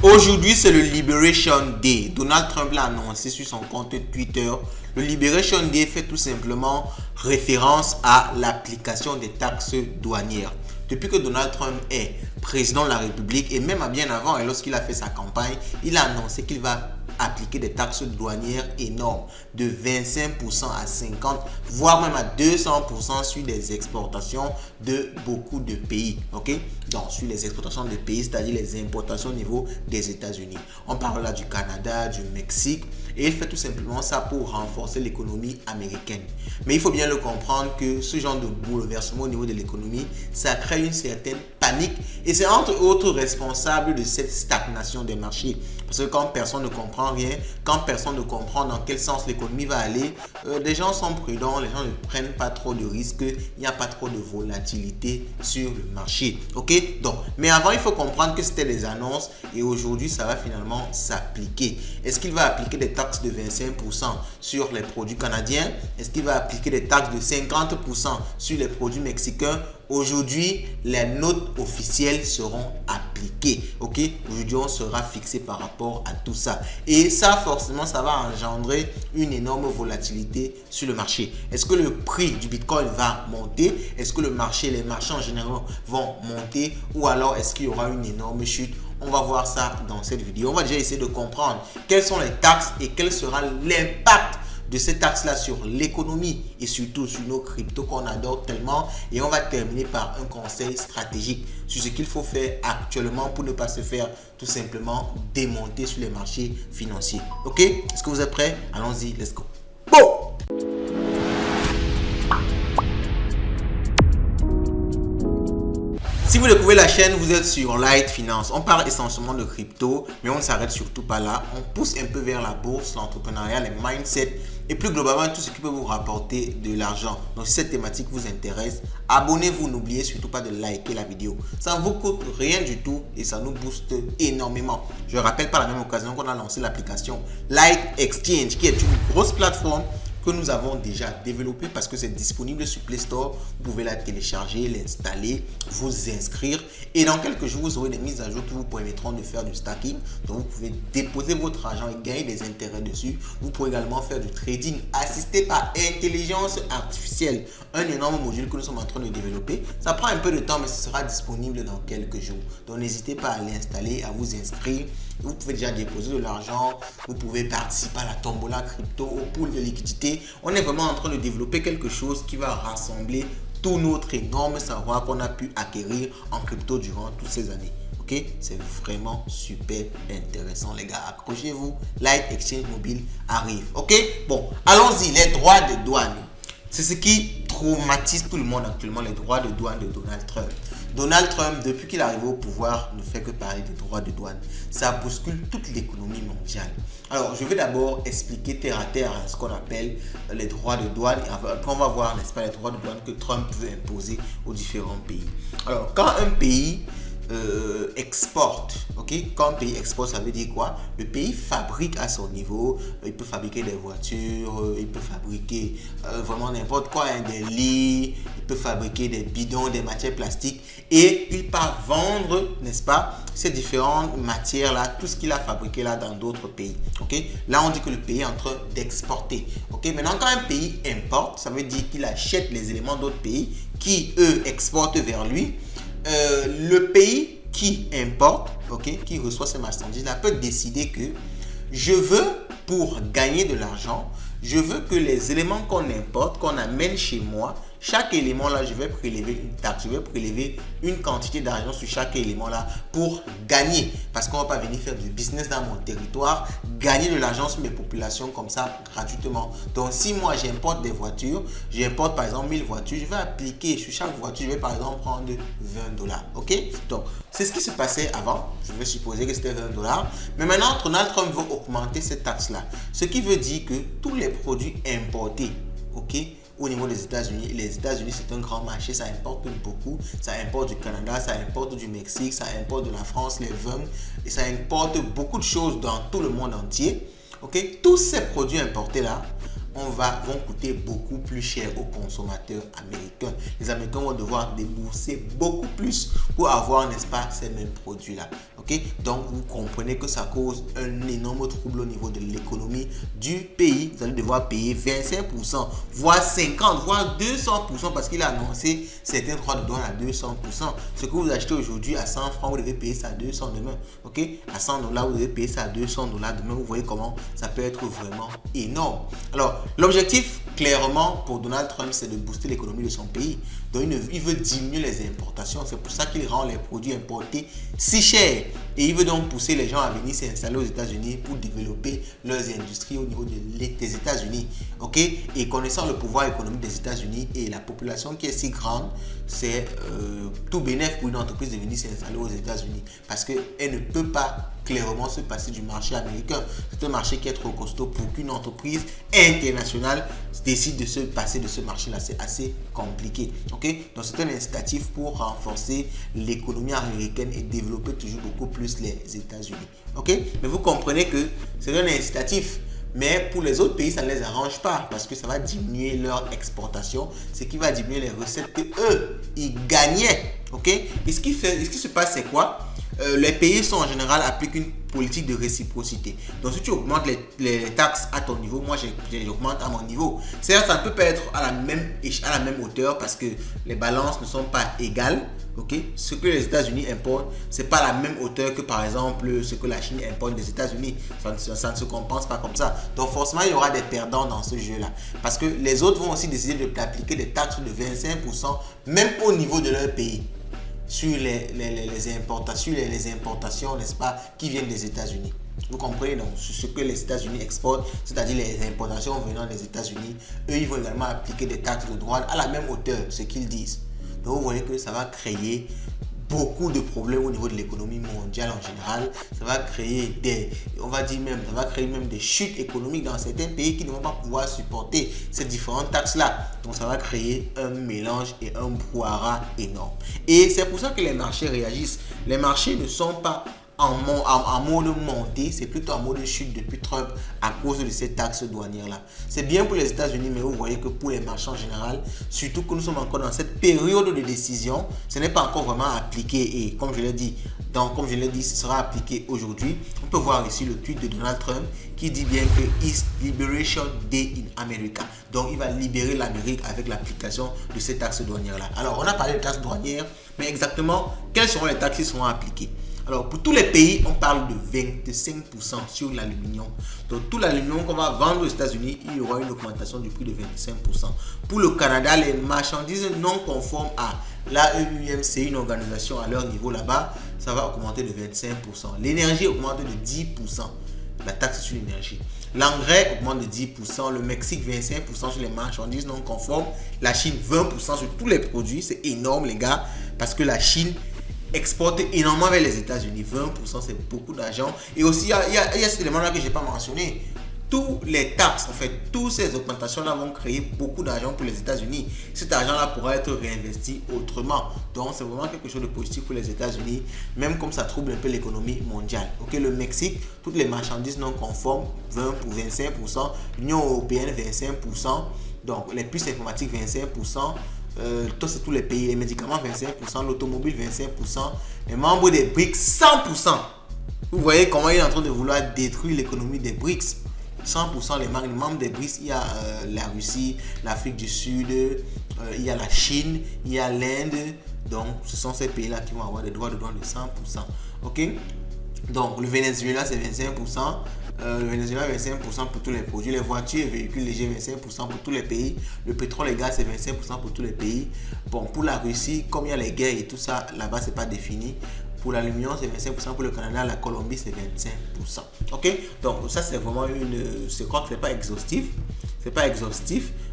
Aujourd'hui, c'est le Liberation Day. Donald Trump l'a annoncé sur son compte Twitter. Le Liberation Day fait tout simplement référence à l'application des taxes douanières. Depuis que Donald Trump est président de la République et même bien avant, et lorsqu'il a fait sa campagne, il a annoncé qu'il va appliquer des taxes douanières énormes de 25% à 50%, voire même à 200% sur des exportations de beaucoup de pays. Ok? Donc, sur les exportations de pays, c'est-à-dire les importations au niveau des États-Unis. On parle là du Canada, du Mexique, et il fait tout simplement ça pour renforcer l'économie américaine. Mais il faut bien le comprendre que ce genre de bouleversement au niveau de l'économie, ça crée une certaine panique et c'est entre autres responsable de cette stagnation des marchés. Parce que quand personne ne comprend rien, quand personne ne comprend dans quel sens l'économie va aller, les gens sont prudents, les gens ne prennent pas trop de risques, il n'y a pas trop de volatilité sur le marché. Ok? Donc, mais avant, il faut comprendre que c'était des annonces et aujourd'hui, ça va finalement s'appliquer. Est-ce qu'il va appliquer des taxes de 25% sur les produits canadiens? Est-ce qu'il va appliquer des taxes de 50% sur les produits mexicains? Aujourd'hui, les notes officielles seront appliquées. Ok? Aujourd'hui, on sera fixé par rapport à tout ça. Et ça, forcément, ça va engendrer une énorme volatilité sur le marché. Est-ce que le prix du Bitcoin va monter? Est-ce que les marchés en général vont monter? Ou alors, est-ce qu'il y aura une énorme chute? On va voir ça dans cette vidéo. On va déjà essayer de comprendre quelles sont les taxes et quel sera l'impact de ces taxes-là sur l'économie et surtout sur nos cryptos qu'on adore tellement. Et on va terminer par un conseil stratégique sur ce qu'il faut faire actuellement pour ne pas se faire tout simplement démonter sur les marchés financiers. Ok? Est-ce que vous êtes prêts? Allons-y, let's go. Bon! Si vous découvrez la chaîne, vous êtes sur Light Finance. On parle essentiellement de crypto, mais on ne s'arrête surtout pas là. On pousse un peu vers la bourse, l'entrepreneuriat, les mindsets et plus globalement tout ce qui peut vous rapporter de l'argent. Donc si cette thématique vous intéresse, abonnez-vous. N'oubliez surtout pas de liker la vidéo. Ça ne vous coûte rien du tout et ça nous booste énormément. Je rappelle par la même occasion qu'on a lancé l'application Light Exchange qui est une grosse plateforme que nous avons déjà développé parce que c'est disponible sur Play Store. Vous pouvez la télécharger, l'installer, vous inscrire et dans quelques jours, vous aurez des mises à jour qui vous permettront de faire du stacking. Donc, vous pouvez déposer votre argent et gagner des intérêts dessus. Vous pouvez également faire du trading assisté par intelligence artificielle. Un énorme module que nous sommes en train de développer. Ça prend un peu de temps, mais ce sera disponible dans quelques jours. Donc, n'hésitez pas à l'installer, à vous inscrire. Vous pouvez déjà déposer de l'argent. Vous pouvez participer à la tombola crypto, au pool de liquidité. On est vraiment en train de développer quelque chose qui va rassembler tout notre énorme savoir qu'on a pu acquérir en crypto durant toutes ces années. Ok, c'est vraiment super intéressant les gars. Accrochez-vous, Light Exchange Mobile arrive. Ok, bon, allons-y. Les droits de douane. C'est ce qui traumatise tout le monde actuellement, les droits de douane de Donald Trump. Donald Trump, depuis qu'il est arrivé au pouvoir, ne fait que parler des droits de douane. Ça bouscule toute l'économie mondiale. Alors, je vais d'abord expliquer terre à terre ce qu'on appelle les droits de douane. Et après, on va voir, n'est-ce pas, les droits de douane que Trump veut imposer aux différents pays. Alors, quand un pays exporte, ok, quand un pays exporte, ça veut dire quoi? Le pays fabrique à son niveau, il peut fabriquer des voitures, il peut fabriquer vraiment n'importe quoi, hein, des lits, il peut fabriquer des bidons, des matières plastiques et il part vendre, n'est-ce pas, ces différentes matières là, tout ce qu'il a fabriqué là dans d'autres pays. Ok, là on dit que le pays est en train d'exporter. Ok, maintenant quand un pays importe, ça veut dire qu'il achète les éléments d'autres pays qui eux exportent vers lui. Le pays qui importe, ok, qui reçoit ces marchandises-là peut décider que je veux, pour gagner de l'argent, je veux que les éléments qu'on importe, qu'on amène chez moi, chaque élément là, je vais prélever une taxe, je vais prélever une quantité d'argent sur chaque élément là pour gagner. Parce qu'on ne va pas venir faire du business dans mon territoire, gagner de l'argent sur mes populations comme ça gratuitement. Donc si moi j'importe des voitures, j'importe par exemple 1000 voitures, je vais appliquer sur chaque voiture, je vais par exemple prendre $20. Ok? Donc c'est ce qui se passait avant. Je vais supposer que c'était $20. Mais maintenant, Donald Trump veut augmenter cette taxe là. Ce qui veut dire que tous les produits importés, ok, au niveau des États-Unis. Les États-Unis, c'est un grand marché, ça importe beaucoup. Ça importe du Canada, ça importe du Mexique, ça importe de la France, les vins, et ça importe beaucoup de choses dans tout le monde entier. Ok, tous ces produits importés là, vont coûter beaucoup plus cher aux consommateurs américains. Les Américains vont devoir débourser beaucoup plus pour avoir, n'est-ce pas, ces mêmes produits-là. Ok? Donc, vous comprenez que ça cause un énorme trouble au niveau de l'économie du pays. Vous allez devoir payer 25%, voire 50%, voire 200% parce qu'il a annoncé certains droits de douane à 200%. Ce que vous achetez aujourd'hui à 100 francs, vous devez payer ça à 200 demain. Ok? À 100 $, vous devez payer ça à 200 $ demain. Vous voyez comment ça peut être vraiment énorme. Alors, l'objectif, clairement, pour Donald Trump, c'est de booster l'économie de son pays. Donc, il veut diminuer les importations. C'est pour ça qu'il rend les produits importés si chers. Et il veut donc pousser les gens à venir s'installer aux États-Unis pour développer leurs industries au niveau des États-Unis. Ok? Et connaissant le pouvoir économique des États-Unis et la population qui est si grande, c'est tout bénéfice pour une entreprise de venir s'installer aux États-Unis. Parce qu'elle ne peut pas clairement se passer du marché américain. C'est un marché qui est trop costaud pour qu'une entreprise internationale décide de se passer de ce marché-là. C'est assez compliqué. Okay? Donc, c'est un incitatif pour renforcer l'économie américaine et développer toujours beaucoup plus les États-Unis. Okay? Mais vous comprenez que c'est un incitatif. Mais pour les autres pays, ça ne les arrange pas parce que ça va diminuer leur exportation, ce qui va diminuer les recettes que eux, ils gagnaient. Okay? Et ce qui se passe, c'est quoi? Les pays sont en général appliquent une politique de réciprocité. Donc si tu augmentes les taxes à ton niveau, moi j'augmente à mon niveau. C'est-à-dire ça ne peut pas être à la même hauteur parce que les balances ne sont pas égales. Okay? Ce que les États-Unis importent, c'est pas la même hauteur que par exemple ce que la Chine importe des États-Unis. Ça ne se compense pas comme ça. Donc forcément, il y aura des perdants dans ce jeu-là. Parce que les autres vont aussi décider d'appliquer des taxes de 25%, même au niveau de leur pays, sur les importations, n'est-ce pas, qui viennent des États-Unis. Vous comprenez donc ce que les États-Unis exportent, c'est-à-dire les importations venant des États-Unis, eux, ils vont également appliquer des taxes de douane à la même hauteur, ce qu'ils disent. Donc, vous voyez que ça va créer beaucoup de problèmes au niveau de l'économie mondiale en général. Ça va créer des chutes économiques dans certains pays qui ne vont pas pouvoir supporter ces différentes taxes-là. Donc ça va créer un mélange et un brouhaha énorme. Et c'est pour ça que les marchés réagissent. Les marchés ne sont pas en mode montée, c'est plutôt en mode chute depuis Trump à cause de ces taxes douanières-là. C'est bien pour les États-Unis, mais vous voyez que pour les marchés en général, surtout que nous sommes encore dans cette période de décision, ce n'est pas encore vraiment appliqué. Et comme je l'ai dit, ce sera appliqué aujourd'hui. On peut voir ici le tweet de Donald Trump qui dit bien que It's Liberation Day in America. Donc, il va libérer l'Amérique avec l'application de ces taxes douanières-là. Alors, on a parlé de taxes douanières, mais exactement, quelles seront les taxes qui seront appliquées? Alors, pour tous les pays, on parle de 25% sur l'aluminium. Donc, tout l'aluminium qu'on va vendre aux États-Unis, il y aura une augmentation du prix de 25%. Pour le Canada, les marchandises non conformes à l'AEUM, c'est une organisation à leur niveau là-bas, ça va augmenter de 25%. L'énergie augmente de 10%, la taxe sur l'énergie. L'engrais augmente de 10%, le Mexique 25% sur les marchandises non conformes, la Chine 20% sur tous les produits. C'est énorme, les gars, parce que la Chine exporte énormément vers les États-Unis. 20%, c'est beaucoup d'argent. Et aussi, il y a cet élément-là que je n'ai pas mentionné. Tous les taxes, en fait, toutes ces augmentations-là vont créer beaucoup d'argent pour les États-Unis. Cet argent-là pourra être réinvesti autrement. Donc, c'est vraiment quelque chose de positif pour les États-Unis, même comme ça trouble un peu l'économie mondiale. Ok, le Mexique, toutes les marchandises non conformes, 25%. L'Union européenne, 25%. Donc, les puces informatiques, 25%. C'est tous les pays, les médicaments 25%, l'automobile 25%, les membres des BRICS 100%. Vous voyez comment il est en train de vouloir détruire l'économie des BRICS. 100% les membres des BRICS, il y a la Russie, l'Afrique du Sud, il y a la Chine, il y a l'Inde. Donc ce sont ces pays là qui vont avoir des droits de douane de 100%. Ok, donc le Venezuela c'est 25%. Le Venezuela 25% pour tous les produits, les voitures et véhicules légers 25% pour tous les pays, le pétrole et gaz c'est 25% pour tous les pays. Bon, pour la Russie, comme il y a les guerres et tout ça, là-bas c'est pas défini. Pour l'aluminium c'est 25%, pour le Canada, la Colombie c'est 25%. Ok, donc ça c'est vraiment je crois que c'est pas exhaustif.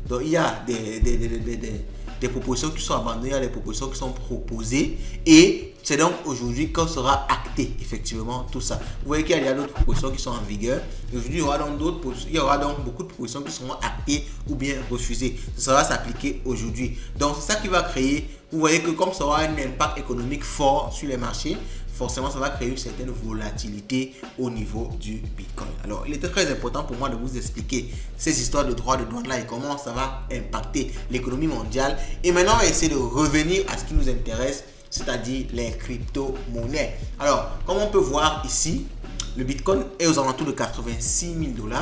Donc il y a des propositions qui sont abandonnées, il y a des propositions qui sont proposées et c'est donc aujourd'hui qu'on sera acté effectivement tout ça. Vous voyez qu'il y a d'autres propositions qui sont en vigueur. Aujourd'hui, il y aura donc beaucoup de propositions qui seront actées ou bien refusées. Ça va s'appliquer aujourd'hui. Donc c'est ça qui va créer, vous voyez que comme ça aura un impact économique fort sur les marchés, forcément ça va créer une certaine volatilité au niveau du Bitcoin. Alors il était très important pour moi de vous expliquer ces histoires de droits de douane là et comment ça va impacter l'économie mondiale. Et maintenant on va essayer de revenir à ce qui nous intéresse, c'est-à-dire les crypto-monnaies. Alors comme on peut voir ici, le Bitcoin est aux alentours de 86 000 $.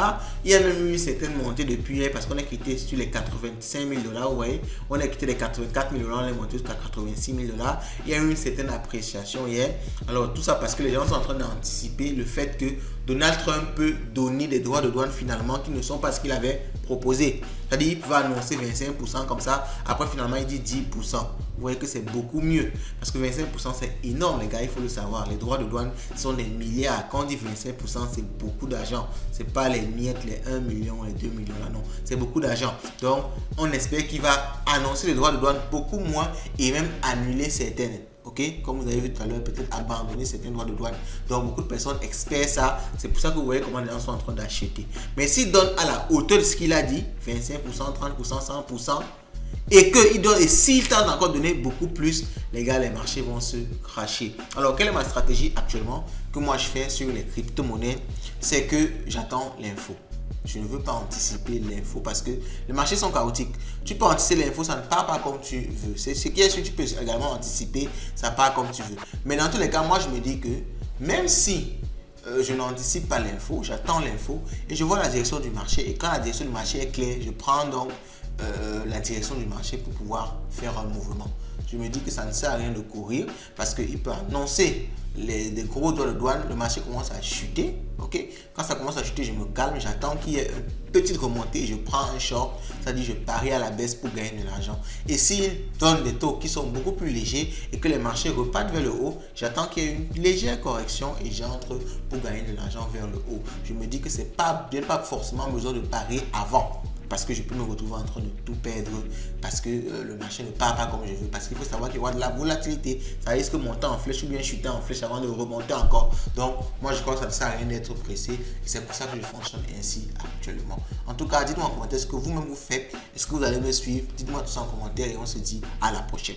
Il y a même eu une certaine montée depuis hier parce qu'on est quitté sur les 85 000 $. Vous voyez, on est quitté les 84 000 $, on est monté jusqu'à 86 000 $. Il y a eu une certaine appréciation hier. Alors tout ça parce que les gens sont en train d'anticiper le fait que Donald Trump peut donner des droits de douane finalement qui ne sont pas ce qu'il avait proposé. C'est-à-dire il va annoncer 25% comme ça, après finalement il dit 10%. Vous voyez que c'est beaucoup mieux parce que 25% c'est énorme les gars, il faut le savoir. Les droits de douane sont des milliards. Quand on dit 25% c'est beaucoup d'argent. C'est pas les miettes, les 1 million, les 2 millions là, non. C'est beaucoup d'argent. Donc on espère qu'il va annoncer les droits de douane beaucoup moins et même annuler certaines. Ok, comme vous avez vu tout à l'heure, peut-être abandonner certains droits de douane. Donc beaucoup de personnes expertent ça. C'est pour ça que vous voyez comment les gens sont en train d'acheter. Mais s'il donne à la hauteur de ce qu'il a dit, 25%, 30%, 100%, et s'il tente encore donner beaucoup plus, les gars, les marchés vont se cracher. Alors quelle est ma stratégie actuellement que moi je fais sur les crypto-monnaies? C'est que j'attends l'info. Je ne veux pas anticiper l'info parce que les marchés sont chaotiques. Tu peux anticiper l'info, ça ne part pas comme tu veux. C'est ce qui est sûr, tu peux également anticiper, ça part comme tu veux. Mais dans tous les cas, moi je me dis que même si je n'anticipe pas l'info, j'attends l'info et je vois la direction du marché. Et quand la direction du marché est claire, je prends donc la direction du marché pour pouvoir faire un mouvement. Je me dis que ça ne sert à rien de courir parce qu'il peut annoncer des gros droits de douane, le marché commence à chuter. Okay? Quand ça commence à chuter, je me calme, j'attends qu'il y ait une petite remontée, je prends un short, c'est-à-dire je parie à la baisse pour gagner de l'argent. Et s'il donne des taux qui sont beaucoup plus légers et que les marchés repartent vers le haut, j'attends qu'il y ait une légère correction et j'entre pour gagner de l'argent vers le haut. Je me dis que je n'ai pas forcément besoin de parier avant. Parce que je peux me retrouver en train de tout perdre parce que le marché ne part pas comme je veux. Parce qu'il faut savoir qu'il y aura de la volatilité. Ça risque de monter en flèche ou bien chuter en flèche avant de remonter encore. Donc, moi, je crois que ça ne sert à rien d'être pressé. Et c'est pour ça que je fonctionne ainsi actuellement. En tout cas, dites-moi en commentaire ce que vous-même vous faites. Est-ce que vous allez me suivre? Dites-moi tout ça en commentaire et on se dit à la prochaine.